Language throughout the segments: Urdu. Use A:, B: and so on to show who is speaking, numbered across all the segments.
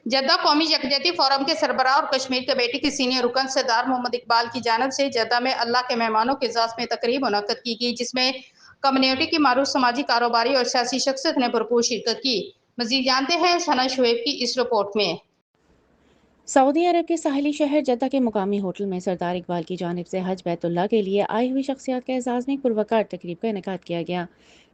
A: جدہ قومی یکجہتی فورم کے سربراہ اور کشمیر کمیٹی کے سینئر رکن سردار محمد اقبال کی جانب سے جدہ میں اللہ کے مہمانوں کے اعزاز میں تقریب منعقد کی گئی، جس میں کمیونٹی کی معروف سماجی، کاروباری اور سیاسی شخصیت نے بھرپور شرکت کی۔ مزید جانتے ہیں ثنا شعیب کی اس رپورٹ میں۔
B: سعودی عرب کے ساحلی شہر جدہ کے مقامی ہوٹل میں سردار اقبال کی جانب سے حج بیت اللہ کے لیے آئی ہوئی شخصیات کے اعزاز میں پروقار تقریب کا انعقاد کیا گیا۔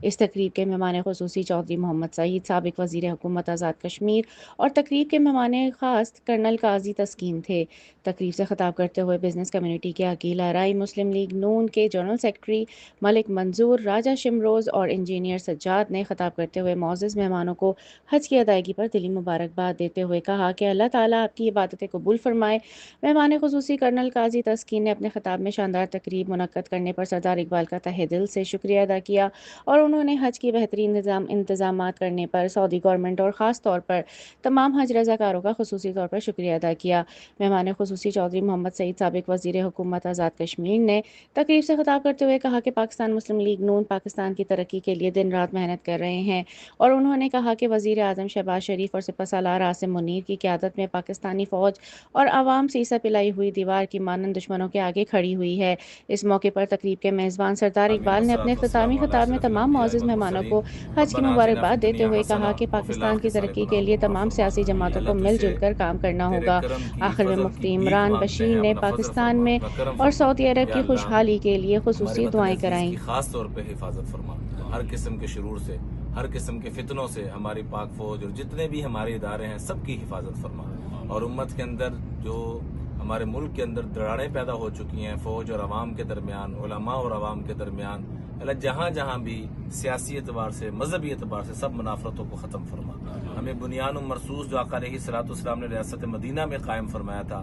B: اس تقریب کے مہمان خصوصی چودھری محمد سعید، سابق وزیر حکومت آزاد کشمیر، اور تقریب کے مہمان خاص کرنل قاضی تسکین تھے۔ تقریب سے خطاب کرتے ہوئے بزنس کمیونٹی کے عقیل آرائی، مسلم لیگ نون کے جنرل سیکرٹری ملک منظور، راجہ شمروز اور انجینئر سجاد نے خطاب کرتے ہوئے معزز مہمانوں کو حج کی ادائیگی پر دلی مبارکباد دیتے ہوئے کہا کہ اللہ تعالیٰ آپ کی عبادتیں قبول فرمائے۔ مہمان خصوصی کرنل قاضی تسکین نے اپنے خطاب میں شاندار تقریب منعقد کرنے پر سردار اقبال کا تہہ دل سے شکریہ ادا کیا، اور انہوں نے حج کی بہترین انتظامات کرنے پر سعودی گورنمنٹ اور خاص طور پر تمام حج رضاکاروں کا خصوصی طور پر شکریہ ادا کیا۔ مہمان خصوصی چودھری محمد سعید، سابق وزیر حکومت آزاد کشمیر، نے تقریب سے خطاب کرتے ہوئے کہا کہ پاکستان مسلم لیگ نون پاکستان کی ترقی کے لیے دن رات محنت کر رہے ہیں، اور انہوں نے کہا کہ وزیر اعظم شہباز شریف اور سپہ سالار عاصم منیر کی قیادت میں پاکستانی فوج اور عوام سیسا پلائی ہوئی دیوار کی مانند دشمنوں کے آگے کھڑی ہوئی ہے۔ اس موقع پر تقریب کے میزبان سردار اقبال نے اپنے اختتامی خطاب میں تمام معزز مہمانوں کو حج کی مبارکباد دیتے ہوئے کہا کہ پاکستان کی ترقی کے لیے تمام سیاسی جماعتوں کو مل جل کر کام کرنا ہوگا۔ آخر میں مفتی عمران بشیر نے پاکستان میں اور سعودی عرب کی خوشحالی کے لیے خصوصی دعائیں کرائیں۔
C: خاص طور پہ حفاظت فرما، ہر قسم کے شرور سے، ہر قسم کے فتنوں سے ہماری پاک فوج اور جتنے بھی ہمارے ادارے ہیں سب کی حفاظت فرما، اور امت کے اندر جو ہمارے ملک کے اندر دراڑیں پیدا ہو چکی ہیں فوج اور عوام کے درمیان، علماء اور عوام کے درمیان، اللہ جہاں جہاں بھی سیاسی اعتبار سے، مذہبی اعتبار سے سب منافرتوں کو ختم فرما۔ ہمیں بنیان و مرسوس جو آقا علیہ الصلوۃ والسلام نے ریاست مدینہ میں قائم فرمایا تھا،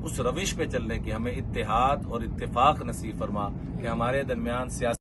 C: اس روش پہ چلنے کی ہمیں اتحاد اور اتفاق نصیب فرما کہ ہمارے درمیان سیاسی